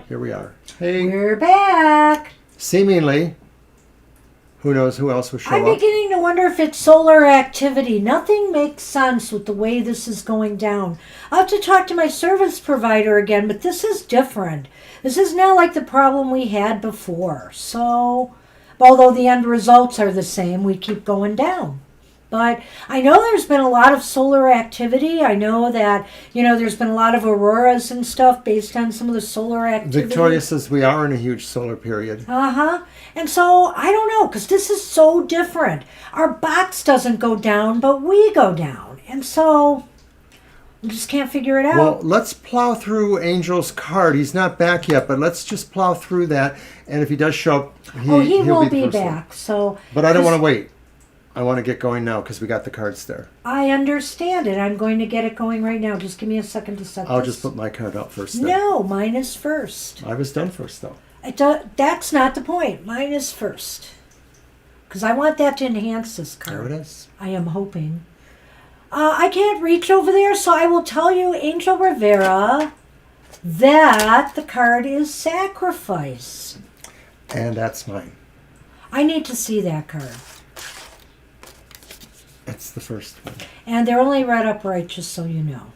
Here we are. Hey. We're back. Seemingly. Who knows who else will show I'm up? beginning to wonder if it's solar activity. Nothing makes sense with the way this is going down. I'll have to talk to my service provider again, but this is different. This is not like the problem we had before. So, although the end results are the same, we keep going down. But I know there's been a lot of solar activity. I know that, there's been a lot of auroras and stuff based on some of the solar activity. Victoria says we are in a huge solar period. And so, I don't know, because this is so different. Our box doesn't go down, but we go down. And so, we just can't figure it out. Well, let's plow through Angel's card. He's not back yet, but let's just plow through that. And if he does show up, he will be the first back. one. So, but I don't want to wait. I want to get going now because we got the cards there. I understand it. I'm going to get it going right now. Just give me a second to set I'll this. just put my card out first then. No, mine is first. I was done first, though. That's not the point. Mine is first. Because I want that to enhance this card. There it is. I am hoping. I can't reach over there, so I will tell you, Angel Rivera, that the card is Sacrifice. And that's mine. I need to see that card. It's the first one. And they're only read upright, just so you know.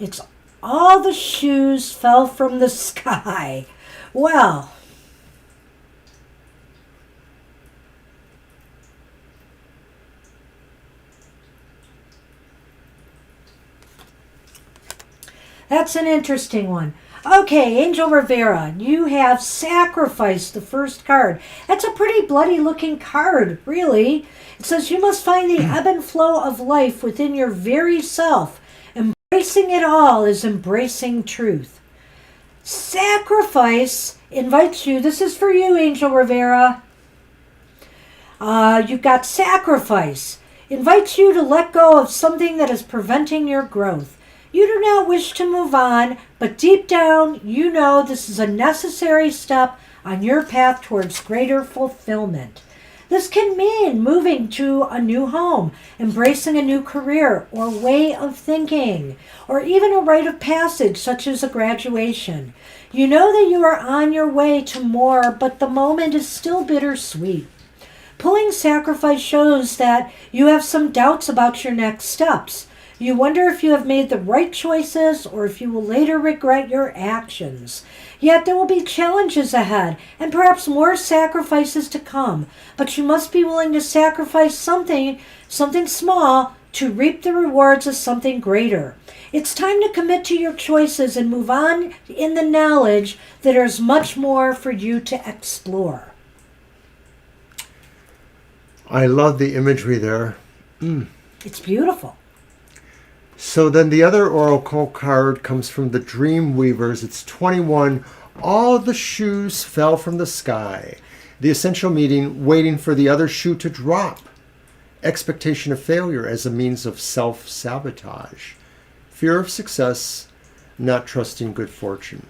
It's all the shoes fell from the sky. Well, that's an interesting one. Okay, Angel Rivera, you have Sacrificed, the first card. That's a pretty bloody looking card, really. It says you must find the ebb and flow of life within your very self. Embracing it all is embracing truth. Sacrifice invites you, this is for you, Angel Rivera. You've got Sacrifice. Invites you to let go of something that is preventing your growth. You do not wish to move on, but deep down, you know this is a necessary step on your path towards greater fulfillment. This can mean moving to a new home, embracing a new career or way of thinking, or even a rite of passage such as a graduation. You know that you are on your way to more, but the moment is still bittersweet. Pulling Sacrifice shows that you have some doubts about your next steps. You wonder if you have made the right choices or if you will later regret your actions. Yet there will be challenges ahead and perhaps more sacrifices to come. But you must be willing to sacrifice something small to reap the rewards of something greater. It's time to commit to your choices and move on in the knowledge that there's much more for you to explore. I love the imagery there. It's beautiful. So then the other oracle card comes from the Dream Weavers. It's 21. All the shoes fell from the sky. The essential meaning, waiting for the other shoe to drop. Expectation of failure as a means of self-sabotage. Fear of success, not trusting good fortune.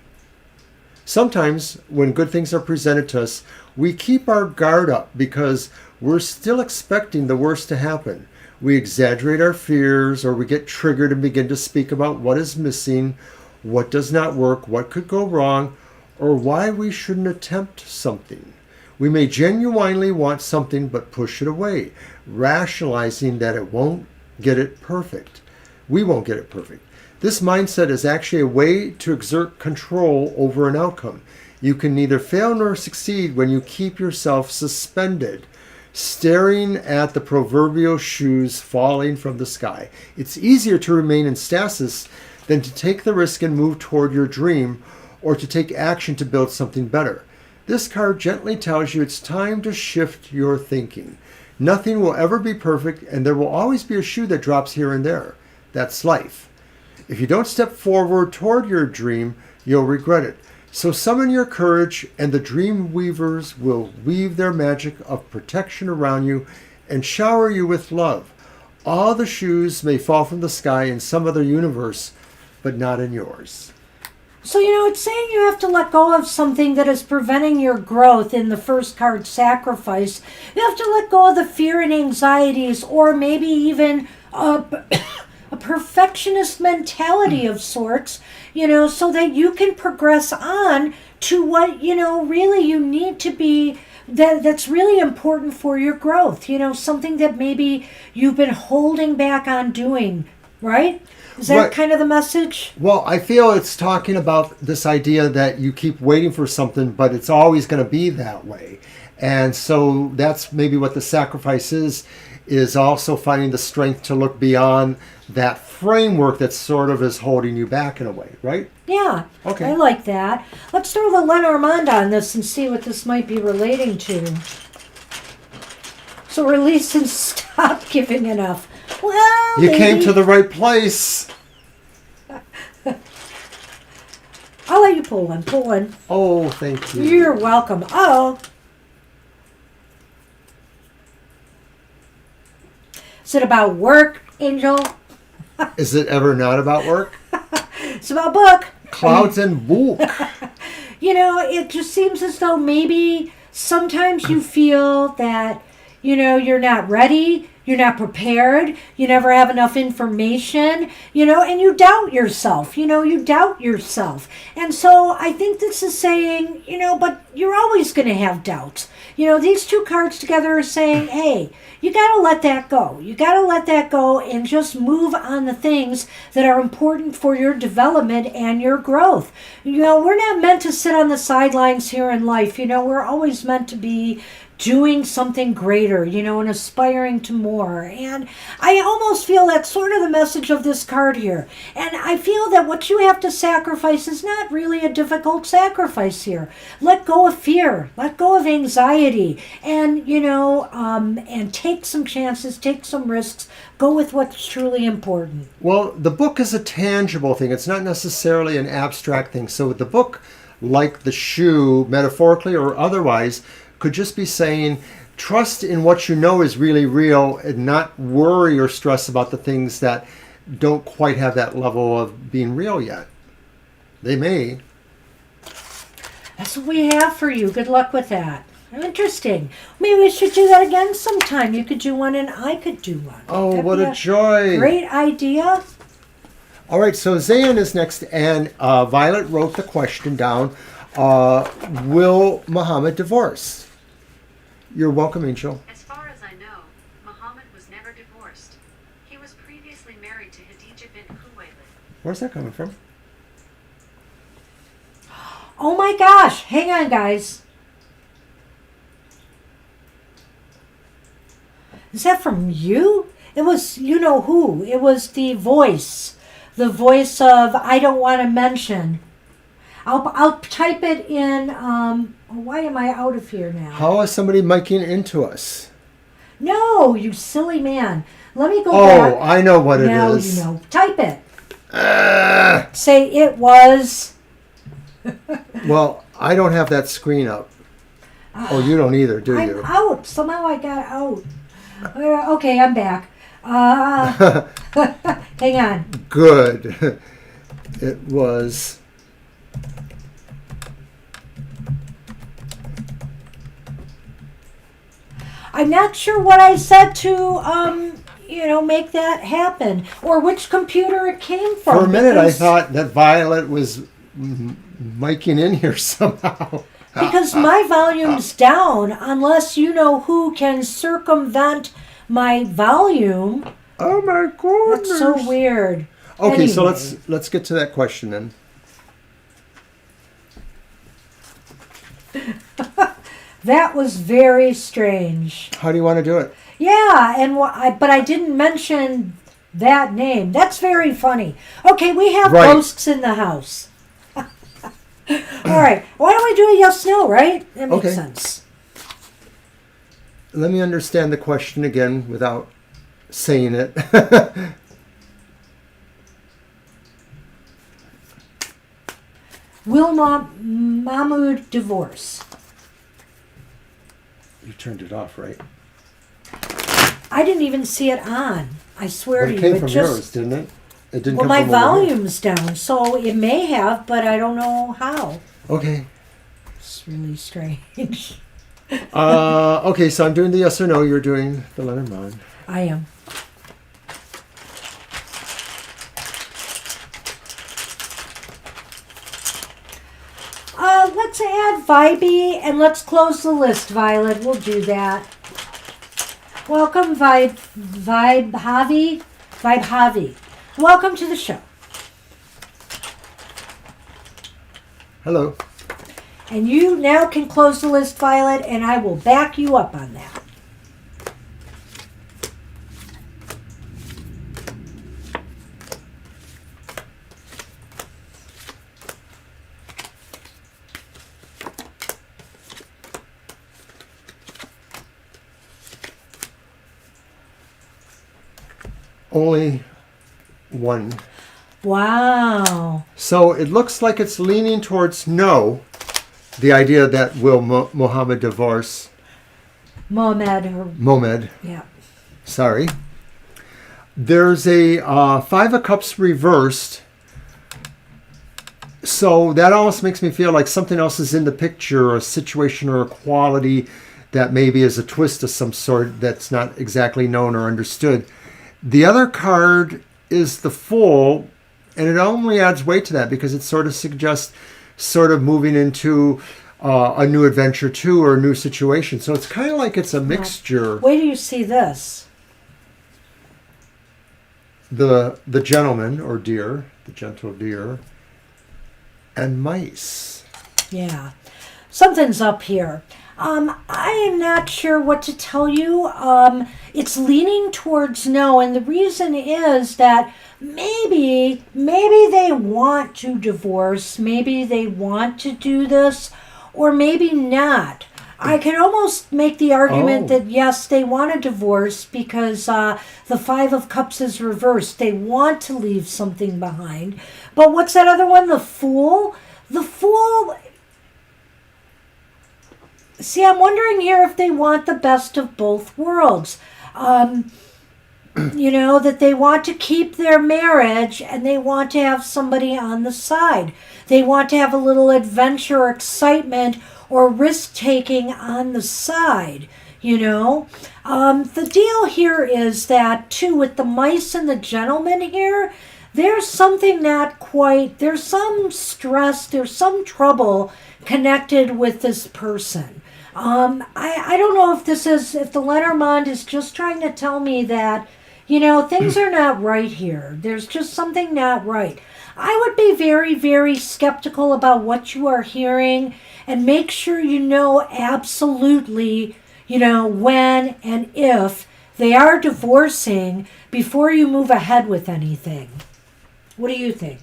Sometimes when good things are presented to us, we keep our guard up because we're still expecting the worst to happen. We exaggerate our fears, or we get triggered and begin to speak about what is missing, what does not work, what could go wrong, or why we shouldn't attempt something. We may genuinely want something but push it away, rationalizing that it won't get it perfect. We won't get it perfect. This mindset is actually a way to exert control over an outcome. You can neither fail nor succeed when you keep yourself suspended, staring at the proverbial shoes falling from the sky. It's easier to remain in stasis than to take the risk and move toward your dream, or to take action to build something better. This card gently tells you it's time to shift your thinking. Nothing will ever be perfect, and there will always be a shoe that drops here and there. That's life. If you don't step forward toward your dream, you'll regret it. So summon your courage, and the dream weavers will weave their magic of protection around you and shower you with love. All the shoes may fall from the sky in some other universe, but not in yours. So, it's saying you have to let go of something that is preventing your growth in the first card, sacrifice. You have to let go of the fear and anxieties, or maybe even a perfectionist mentality of sorts, so that you can progress on to what, really you need to be, that's really important for your growth, something that maybe you've been holding back on doing, right? Is that Right. kind of the message? Well, I feel it's talking about this idea that you keep waiting for something, but it's always going to be that way. And so that's maybe what the sacrifice is also finding the strength to look beyond that framework that sort of is holding you back in a way, right? Yeah, Okay. I like that. Let's throw the Lenormand on this and see what this might be relating to. So release and stop giving enough. Well, You came maybe. to the right place. I'll let you pull one. Pull one. Oh, thank you. You're welcome. Oh. Is it about work, Angel? Is it ever not about work? It's about book. Clouds and book. It just seems as though maybe sometimes you feel that, you're not ready, you're not prepared, you never have enough information, and you doubt yourself, you doubt yourself. And so I think this is saying, but you're always going to have doubts. These two cards together are saying, hey, you got to let that go. You got to let that go and just move on the things that are important for your development and your growth. We're not meant to sit on the sidelines here in life. We're always meant to be doing something greater, and aspiring to more. And I almost feel that's sort of the message of this card here. And I feel that what you have to sacrifice is not really a difficult sacrifice here. Let go of fear, let go of anxiety, and, and take some chances, take some risks, go with what's truly important. Well, the book is a tangible thing. It's not necessarily an abstract thing. So the book, like the shoe, metaphorically or otherwise, could just be saying, trust in what you know is really real and not worry or stress about the things that don't quite have that level of being real yet. They may. That's what we have for you. Good luck with that. Interesting. Maybe we should do that again sometime. You could do one and I could do one. Oh, That'd what be a joy. Great idea. All right, so Zayn is next, and Violet wrote the question down. Will Muhammad divorce? You're welcome, Angel. As far as I know, Muhammad was never divorced. He was previously married to Khadija bint Khuwaylid. Where's that coming from? Oh my gosh. Hang on, guys. Is that from you? It was, you know who. It was the voice. The voice of I don't want to mention. I'll type it in. Why am I out of here now? How is somebody miking into us? No, you silly man. Let me go Oh, back. I know what it Now is. you know. Type it. Ah! Say it was. Well, I don't have that screen up. Oh, you don't either, do I'm you? out. Somehow I got out. Okay, I'm back. Hang on. Good. It was... I'm not sure what I said to, make that happen, or which computer it came from. For a minute, I because- thought that Violet was miking in here somehow. because my volume's down, unless you know who can circumvent my volume. Oh my goodness! That's so weird. Okay, so Anyway. let's get to that question then. That was very strange. How do you want to do it? Yeah, but I didn't mention that name. That's very funny. Okay, we have Right. ghosts in the house. All right, why don't we do a yes/no? Right? That makes Okay. sense. Let me understand the question again without saying it. Will Mahmoud divorce? You turned it off, right? I didn't even see it on. I swear But to it you. came It from just, yours, didn't it? It didn't well, come my from over here. volume's down, so it may have, but I don't know how. Okay. It's really strange. Okay, so I'm doing the yes or no. You're doing the Lenormand. I am. Let's add Vibey and let's close the list, Violet. We'll do that. Welcome, Vibe Javi. Welcome to the show. Hello. And you now can close the list, Violet, and I will back you up on that. Only one. Wow. So it looks like it's leaning towards no. The idea that will Muhammad divorce Mohamed. Yeah. Sorry. There's a Five of Cups reversed. So that almost makes me feel like something else is in the picture, a situation or a quality that maybe is a twist of some sort that's not exactly known or understood. The other card is the Fool, and it only adds weight to that because it sort of suggests sort of moving into a new adventure too, or a new situation. So it's kind of like it's a mixture. Wait till you see this. The gentleman or deer, the gentle deer, and mice. Yeah. Something's up here. I am not sure what to tell you. It's leaning towards no, and the reason is that maybe they want to divorce, maybe they want to do this, or maybe not. I can almost make the argument that yes, they want a divorce because the Five of Cups is reversed. They want to leave something behind. But what's that other one? The Fool? The Fool... See, I'm wondering here if they want the best of both worlds. That they want to keep their marriage and they want to have somebody on the side. They want to have a little adventure or excitement or risk-taking on the side, The deal here is that, too, with the mice and the gentleman here, there's something not quite, there's some stress, there's some trouble connected with this person. I don't know if the Lenormand is just trying to tell me that, things are not right here. There's just something not right. I would be very, very skeptical about what you are hearing and make sure you know absolutely, when and if they are divorcing before you move ahead with anything. What do you think?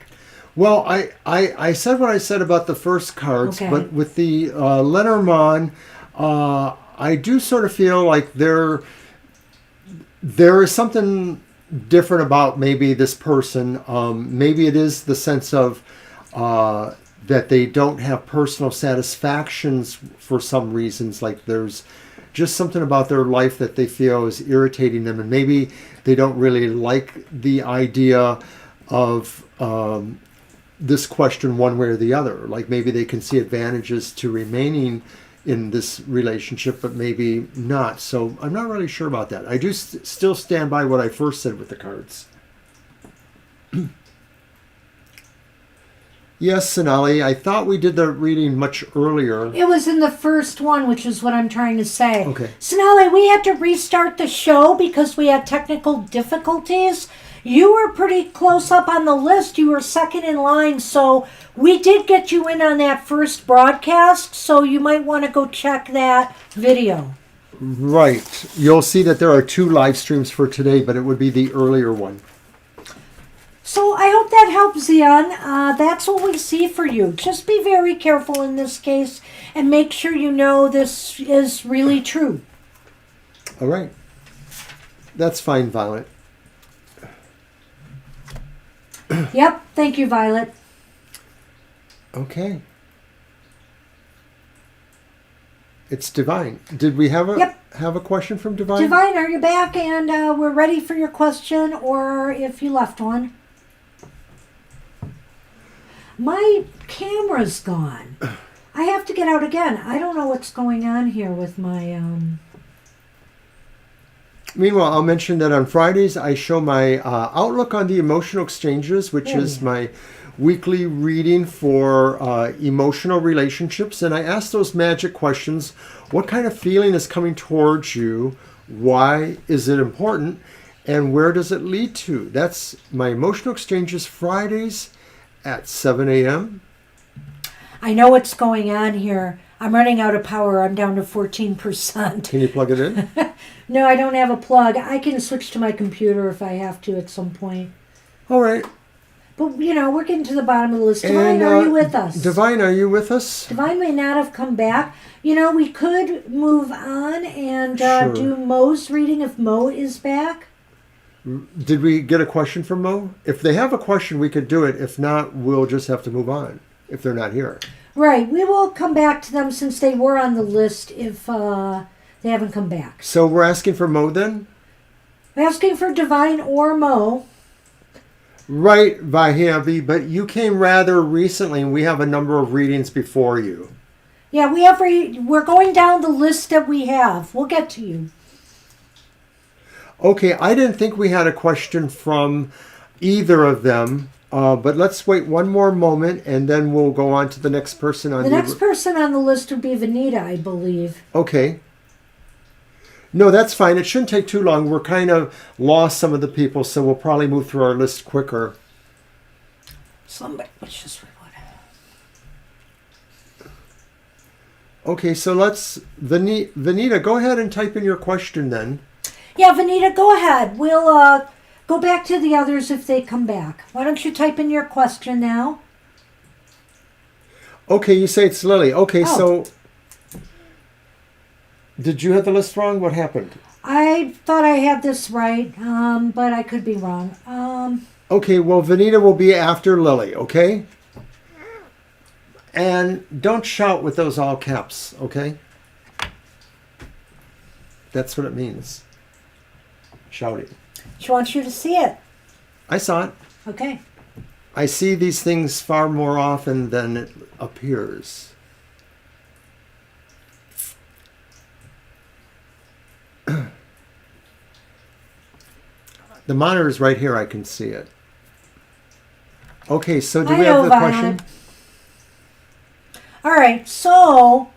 Well, I said what I said about the first cards, Okay. but with the Lenormand, I do sort of feel like there is something different about maybe this person. Maybe it is the sense of that they don't have personal satisfactions for some reasons. Like there's just something about their life that they feel is irritating them, and maybe they don't really like the idea of this question one way or the other. Like maybe they can see advantages to remaining in this relationship, but maybe not. So I'm not really sure about that. I do still stand by what I first said with the cards. Yes, Sonali, I thought we did the reading much earlier. It was in the first one, which is what I'm trying to say. Okay. Sonali, we had to restart the show because we had technical difficulties. You were pretty close up on the list. You were second in line, so we did get you in on that first broadcast, so you might want to go check that video. Right. You'll see that there are 2 live streams for today, but it would be the earlier one. So I hope that helps, Zion. That's what we see for you. Just be very careful in this case and make sure you know this is really true. All right. That's fine, Violet. Yep. Thank you, Violet. Okay. It's Divine. Did we have a Yep. have a question from Divine? Divine, are you back? And we're ready for your question, or if you left one. My camera's gone. I have to get out again. I don't know what's going on here with my Meanwhile, I'll mention that on Fridays I show my outlook on the emotional exchanges, which There is we are. my weekly reading for emotional relationships. And I ask those magic questions. What kind of feeling is coming towards you? Why is it important? And where does it lead to? That's my emotional exchanges Fridays at 7 a.m. I know what's going on here. I'm running out of power. I'm down to 14%. Can you plug it in? No, I don't have a plug. I can switch to my computer if I have to at some point. All right. But, we're getting to the bottom of the list. Divine, are you with us? Divine, are you with us? Divine may not have come back. We could move on and Sure. do Mo's reading if Mo is back. Did we get a question from Mo? If they have a question, we could do it. If not, we'll just have to move on if they're not here. Right. We will come back to them since they were on the list if they haven't come back. So we're asking for Mo then? I'm asking for Divine or Mo. Right, Vahavi, but you came rather recently and we have a number of readings before you. Yeah, we're going down the list that we have. We'll get to you. Okay, I didn't think we had a question from either of them, but let's wait one more moment and then we'll go on to the next person on The next person on the list would be Vanita, I believe. Okay. No, that's fine. It shouldn't take too long. We're kind of lost some of the people, so we'll probably move through our list quicker. Let's just reload. Okay, so let's... Vanita, go ahead and type in your question then. Yeah, Vanita, go ahead. We'll go back to the others if they come back. Why don't you type in your question now? Okay, you say it's Lily. Okay, Oh. so... Did you have the list wrong? What happened? I thought I had this right, but I could be wrong. Okay, well, Vanita will be after Lily, okay? And don't shout with those all caps, okay? That's what it means. Shouting. She wants you to see it. I saw it. Okay. I see these things far more often than it appears. The monitor is right here. I can see it. Okay, so do I we know, have the Violet. question? All right, so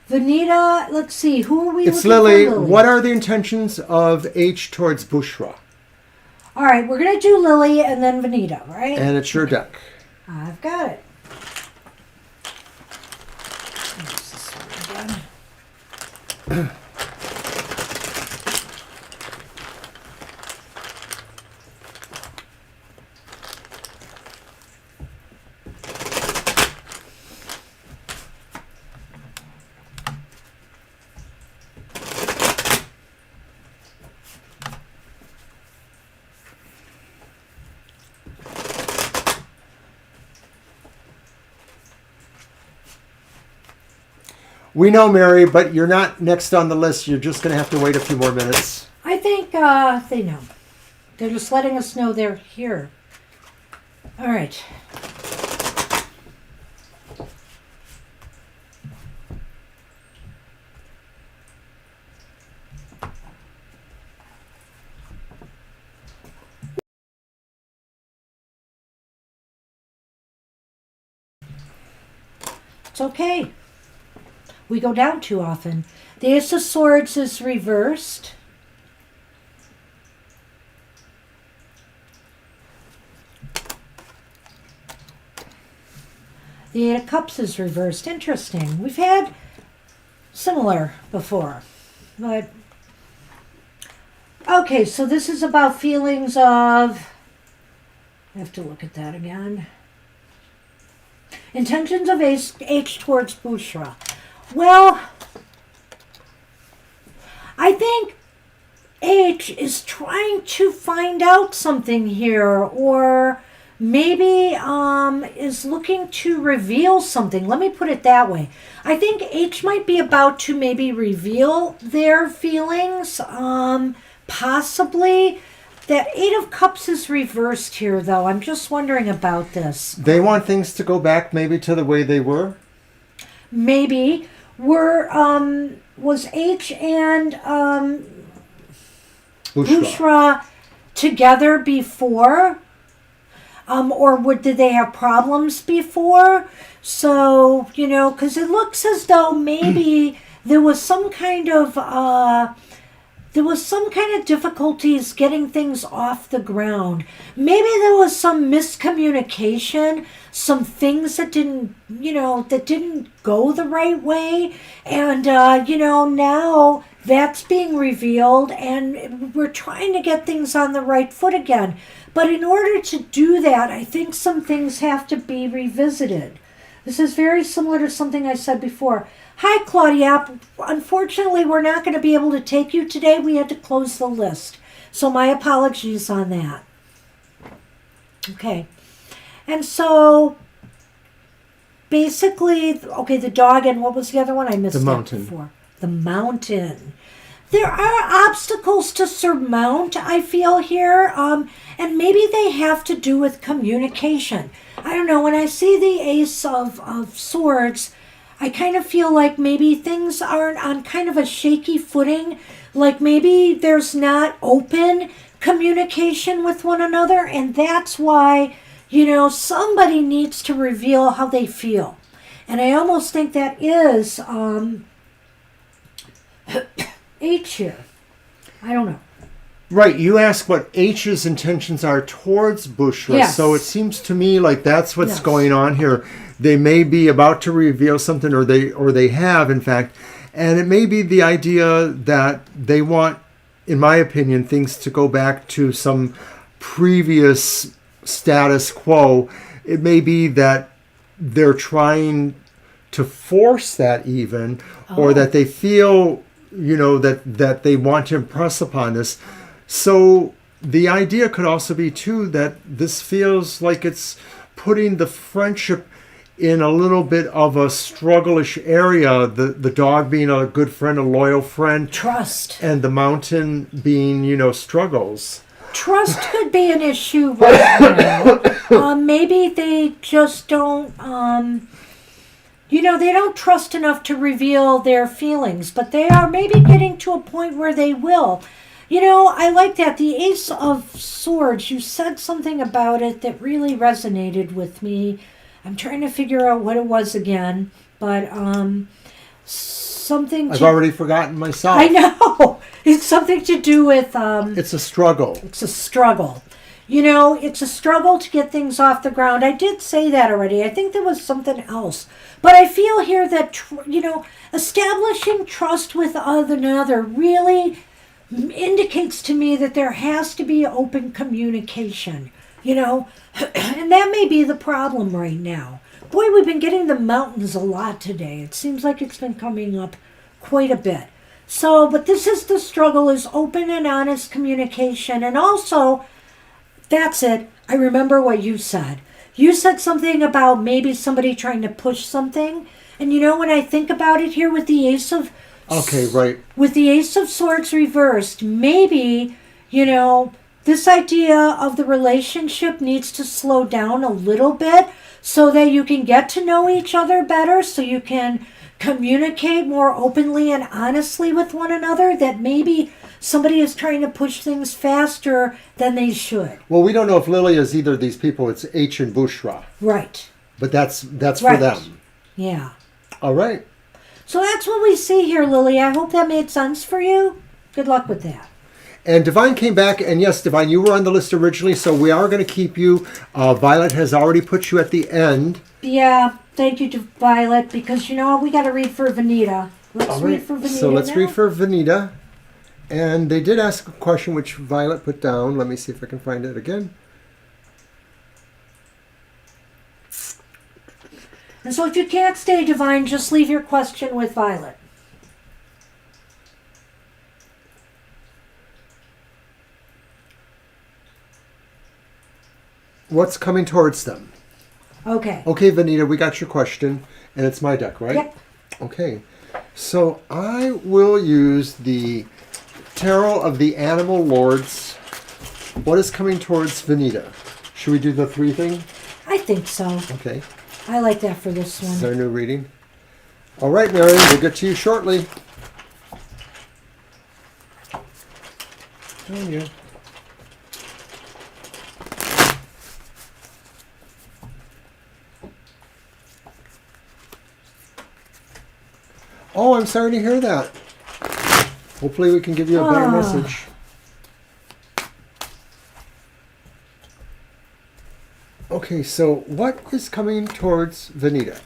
Vanita, let's see, who are we It's looking Lily. for? Lily. What are the intentions of H towards Bushra? All right, we're going to do Lily and then Vanita, right? And it's your deck. I've got it. Use this one again. We know, Mary, but you're not next on the list. You're just going to have to wait a few more minutes. I think they know. They're just letting us know they're here. All right. It's okay. We go down too often. The Ace of Swords is reversed. The Eight of Cups is reversed. Interesting. We've had similar before. But okay, so this is about feelings of... I have to look at that again. Intentions of H towards Bushra. Well, I think H is trying to find out something here, or maybe is looking to reveal something. Let me put it that way. I think H might be about to maybe reveal their feelings, possibly. That Eight of Cups is reversed here, though. I'm just wondering about this. They want things to go back maybe to the way they were? Maybe. Was H and Bushra together before? Did they have problems before? So, because it looks as though maybe there was some kind of difficulties getting things off the ground. Maybe there was some miscommunication, some things that didn't go the right way. And, now that's being revealed and we're trying to get things on the right foot again. But in order to do that, I think some things have to be revisited. This is very similar to something I said before. Hi, Claudia. Unfortunately, we're not going to be able to take you today. We had to close the list. So my apologies on that. Okay. And so, basically, okay, the dog and what was the other one? I missed the that mountain. before. The mountain. There are obstacles to surmount, I feel here, and maybe they have to do with communication. I don't know, when I see the Ace of Swords, I kind of feel like maybe things aren't on kind of a shaky footing, like maybe there's not open communication with one another, and that's why, somebody needs to reveal how they feel. And I almost think that is H here. I don't know. Right, you ask what H's intentions are towards Bushra. Yes. So it seems to me like that's what's Yes. going on here. They may be about to reveal something, or they have, in fact, and it may be the idea that they want, in my opinion, things to go back to some previous status quo. It may be that they're trying to force that even, or that they feel, that they want to impress upon this. So the idea could also be, too, that this feels like it's putting the friendship in a little bit of a struggle-ish area. The dog being a good friend, a loyal friend. Trust. And the mountain being, struggles. Trust could be an issue right now. Maybe they just don't, they don't trust enough to reveal their feelings, but they are maybe getting to a point where they will. I like that. The Ace of Swords, you said something about it that really resonated with me. I'm trying to figure out what it was again, but something I've already forgotten myself. I know. It's something to do with... it's a struggle. It's a struggle. It's a struggle to get things off the ground. I did say that already. I think there was something else. But I feel here that, establishing trust with another really indicates to me that there has to be open communication, and that may be the problem right now. Boy, we've been getting the mountains a lot today. It seems like it's been coming up quite a bit. So, but this is the struggle, is open and honest communication. And also, that's it. I remember what you said. You said something about maybe somebody trying to push something. And when I think about it here with the Ace of... Okay, right. With the Ace of Swords reversed, maybe, this idea of the relationship needs to slow down a little bit so that you can get to know each other better, so you can communicate more openly and honestly with one another, that maybe somebody is trying to push things faster than they should. Well, we don't know if Lily is either of these people. It's H and Bushra. Right. But that's Right. for them. Yeah. All right. So that's what we see here, Lily. I hope that made sense for you. Good luck with that. And Divine came back, and yes, Divine, you were on the list originally, so we are going to keep you. Violet has already put you at the end. Yeah, thank you to Violet, because we got to read for Vanita. Let's read for Vanita. So let's now. read for Vanita. And they did ask a question which Violet put down. Let me see if I can find it again. And so if you can't stay, Divine, just leave your question with Violet. what's coming towards them. Okay. Okay, Vanita, we got your question, and it's my deck, right? Yep. Okay, so I will use the Tarot of the Animal Lords. What is coming towards Vanita? Should we do the 3 thing? I think so. Okay. I like that for this This is one. our new reading. All right, Marion, we'll get to you shortly. Oh, yeah. Oh, I'm sorry to hear that. Hopefully we can give you a better message. Okay, so what is coming towards Vanita?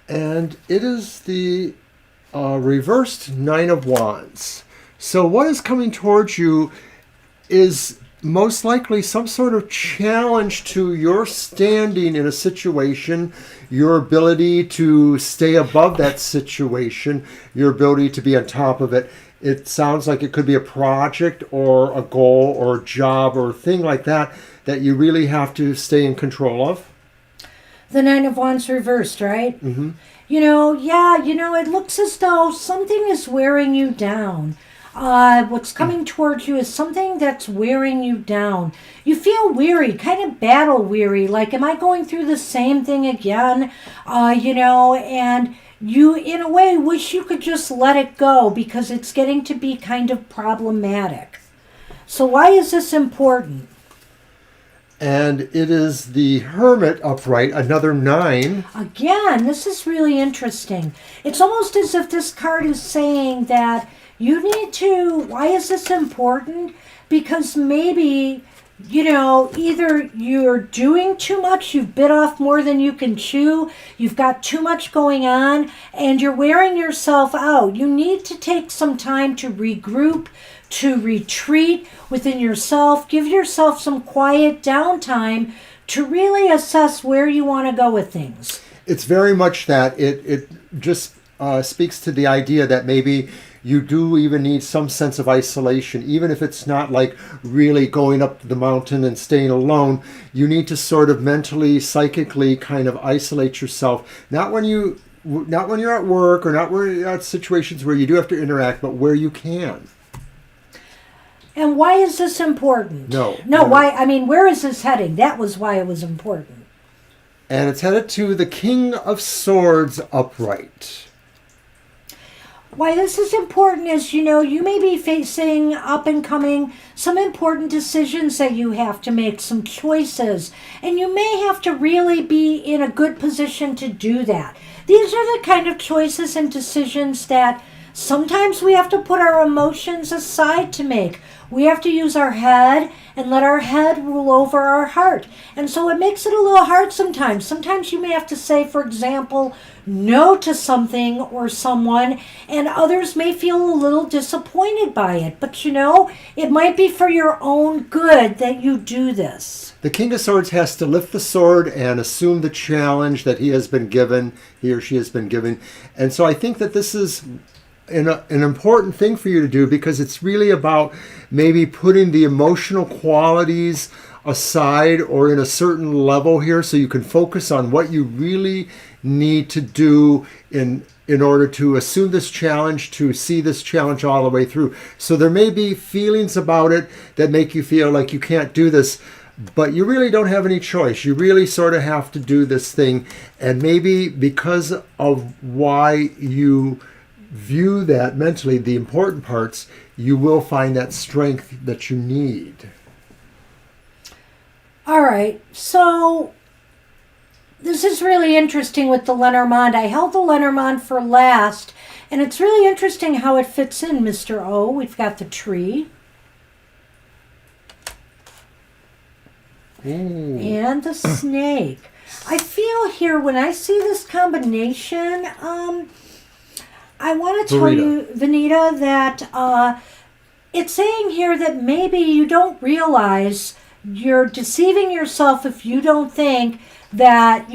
And it is the reversed 9 of Wands. So what is coming towards you is most likely some sort of challenge to your standing in a situation, your ability to stay above that situation, your ability to be on top of it. It sounds like it could be a project or a goal or a job or a thing like that that you really have to stay in control of. The 9 of Wands reversed, right? Mm-hmm. It looks as though something is wearing you down. What's coming towards you is something that's wearing you down. You feel weary, kind of battle weary. Like, am I going through the same thing again? And you, in a way, wish you could just let it go because it's getting to be kind of problematic. So why is this important? And it is the Hermit upright, another 9. Again, this is really interesting. It's almost as if this card is saying that you need to, why is this important? Because maybe, either you're doing too much, you've bit off more than you can chew, you've got too much going on, and you're wearing yourself out. You need to take some time to regroup, to retreat within yourself, give yourself some quiet downtime to really assess where you want to go with things. It's very much that. It just speaks to the idea that maybe you do even need some sense of isolation, even if it's not like really going up the mountain and staying alone. You need to sort of mentally, psychically kind of isolate yourself. Not when you're at work or not when you're at situations where you do have to interact, but where you can. And why is this important? No, why? I mean, where is this heading? That was why it was important. And it's headed to the King of Swords upright. Why this is important is, you may be facing up and coming some important decisions that you have to make, some choices, and you may have to really be in a good position to do that. These are the kind of choices and decisions that sometimes we have to put our emotions aside to make. We have to use our head and let our head rule over our heart. And so it makes it a little hard sometimes. Sometimes you may have to say, for example, no to something or someone, and others may feel a little disappointed by it. But it might be for your own good that you do this. The King of Swords has to lift the sword and assume the challenge that he or she has been given. And so I think that this is an important thing for you to do, because it's really about maybe putting the emotional qualities aside or in a certain level here so you can focus on what you really need to do in order to assume this challenge, to see this challenge all the way through. So there may be feelings about it that make you feel like you can't do this, but you really don't have any choice. You really sort of have to do this thing. And maybe because of why you view that mentally, the important parts, you will find that strength that you need. All right, so this is really interesting with the Lenormand. I held the Lenormand for last, and it's really interesting how it fits in, Mr. O. We've got the tree. Ooh. And the snake. I feel here, when I see this combination, I want to tell you, Vanita, that it's saying here that maybe you don't realize you're deceiving yourself if you don't think that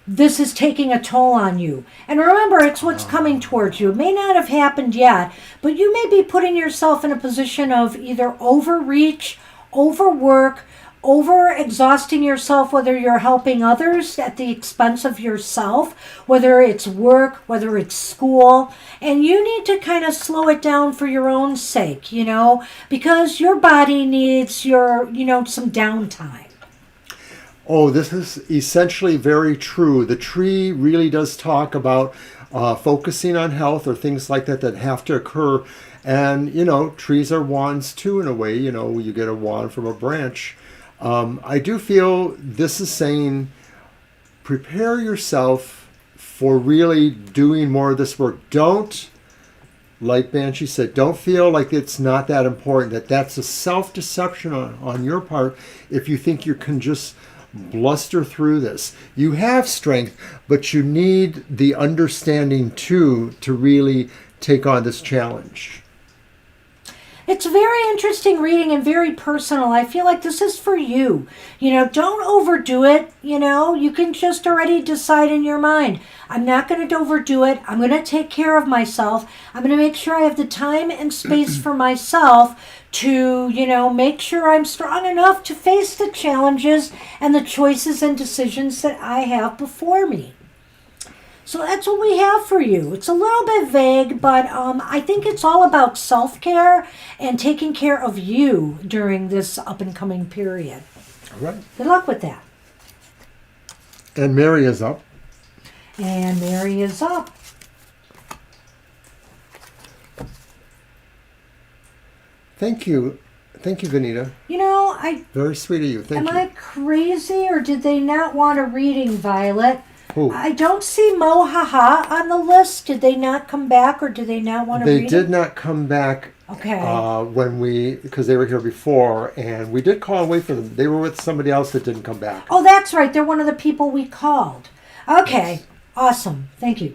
this is taking a toll on you. And remember, it's what's coming towards you. It may not have happened yet, but you may be putting yourself in a position of either overreach, overwork, over exhausting yourself, whether you're helping others at the expense of yourself, whether it's work, whether it's school. And you need to kind of slow it down for your own sake, because your body needs your, some downtime. Oh, this is essentially very true. The tree really does talk about focusing on health or things like that have to occur. And, trees are wands too, in a way. You get a wand from a branch. I do feel this is saying prepare yourself for really doing more of this work. Don't, like Banshee said, don't feel like it's not that important, that's a self-deception on your part if you think you can just bluster through this. You have strength, but you need the understanding too to really take on this challenge. It's very interesting reading and very personal. I feel like this is for you. Don't overdo it. You can just already decide in your mind, I'm not going to overdo it. I'm going to take care of myself. I'm going to make sure I have the time and space for myself to, make sure I'm strong enough to face the challenges and the choices and decisions that I have before me. So that's what we have for you. It's a little bit vague, but I think it's all about self-care and taking care of you during this up-and-coming period. All right. Good luck with that. And Mary is up. And Mary is up. Thank you. Thank you, Vanita. Very sweet of you. Thank you. Am I crazy, or did they not want a reading, Violet? Who? I don't see Mohaha on the list. Did they not come back, or did they not want to read? They did not come back. Okay. Because they were here before, and we did call and wait for them. They were with somebody else that didn't come back. Oh, that's right. They're one of the people we called. Okay. Yes. Awesome. Thank you.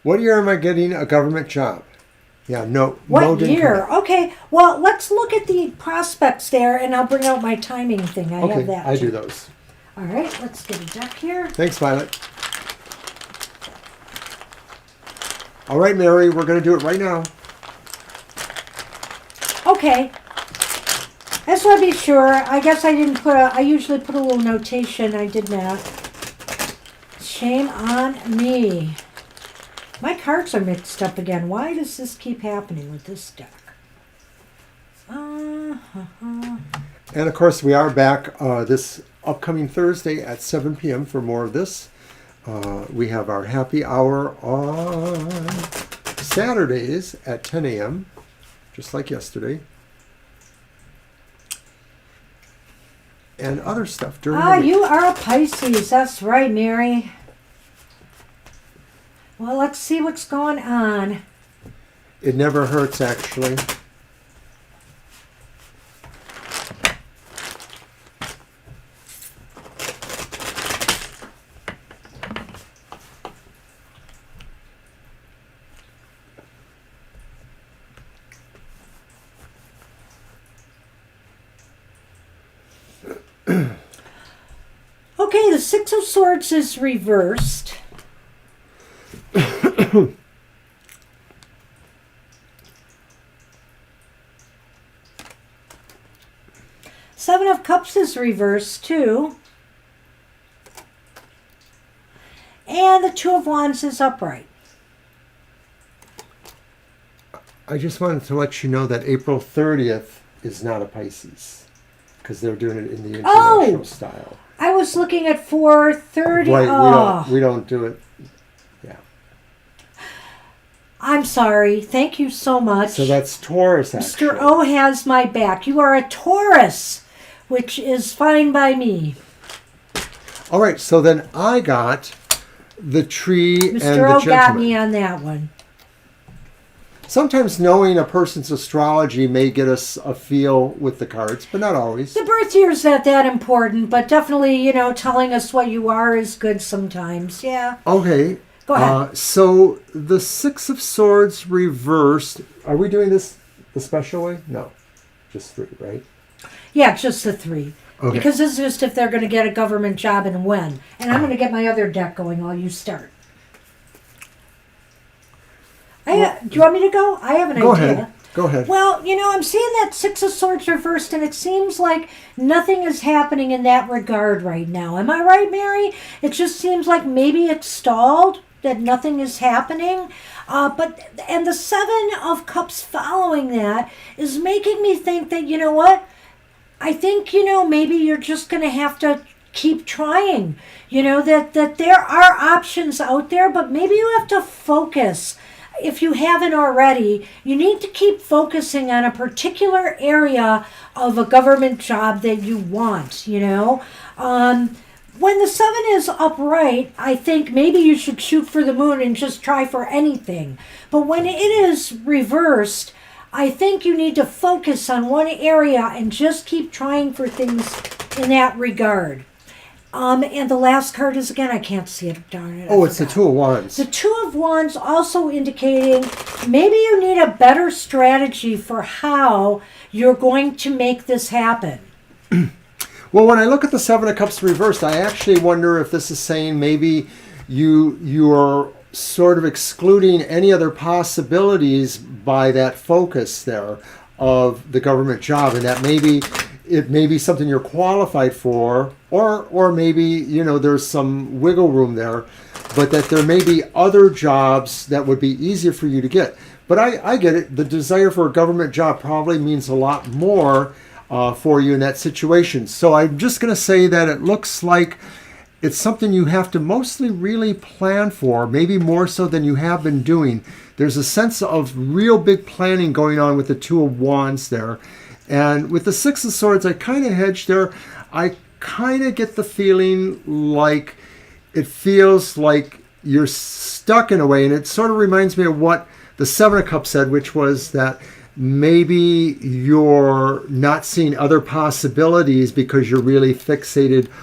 What year am I getting a government job? Yeah, no. What year? Okay. Well, let's look at the prospects there, and I'll bring out my timing thing. I have that. I do those. All right, let's get a deck here. Thanks, Violet. All right, Mary, we're going to do it right now. Okay. I just want to be sure. I guess I didn't I usually put a little notation. I did not. Shame on me. My cards are mixed up again. Why does this keep happening with this deck? And of course, we are back this upcoming Thursday at 7 p.m. for more of this. We have our happy hour on Saturdays at 10 a.m., just like yesterday. And other stuff during the week. You are a Pisces. That's right, Mary. Well, let's see what's going on. It never hurts, actually. Okay, the Six of Swords is reversed. Seven of Cups is reversed too. And the Two of Wands is upright. I just wanted to let you know that April 30th is not a Pisces because they're doing it in the international style. I was looking at 4:30. Right, we don't do it. Yeah. I'm sorry. Thank you so much. So that's Taurus, actually. Mr. O has my back. You are a Taurus, which is fine by me. All right, so then I got the tree and the gentleman. Mr. O got me on that one. Sometimes knowing a person's astrology may get us a feel with the cards, but not always. The birth year is not that important, but definitely, telling us what you are is good sometimes. Yeah. Okay. Go ahead. So the Six of Swords reversed. Are we doing this the special way? No. Just three, right? Yeah, just the three. Okay. Because this is just if they're going to get a government job and when. And I'm going to get my other deck going while you start. Do you want me to go? I have an Go idea. ahead. Go ahead. Well, I'm seeing that Six of Swords reversed, and it seems like nothing is happening in that regard right now. Am I right, Mary? It just seems like maybe it's stalled, that nothing is happening. And the Seven of Cups following that is making me think that, you know what? I think, maybe you're just going to have to keep trying. That there are options out there, but maybe you have to focus. If you haven't already, you need to keep focusing on a particular area of a government job that you want, When the seven is upright, I think maybe you should shoot for the moon and just try for anything. But when it is reversed, I think you need to focus on one area and just keep trying for things in that regard. And the last card is, again, I can't see it, darn it. It's the Two of Wands. The Two of Wands also indicating maybe you need a better strategy for how you're going to make this happen. Well, when I look at the Seven of Cups reversed, I actually wonder if this is saying maybe you are sort of excluding any other possibilities by that focus there of the government job, and that maybe it may be something you're qualified for, or maybe there's some wiggle room there, but that there may be other jobs that would be easier for you to get. But I get it. The desire for a government job probably means a lot more for you in that situation. So I'm just going to say that it looks like it's something you have to mostly really plan for, maybe more so than you have been doing. There's a sense of real big planning going on with the Two of Wands there. And with the Six of Swords, I kind of hedged there. I kind of get the feeling like it feels like you're stuck in a way. And it sort of reminds me of what the Seven of Cups said, which was that maybe you're not seeing other possibilities because you're really fixated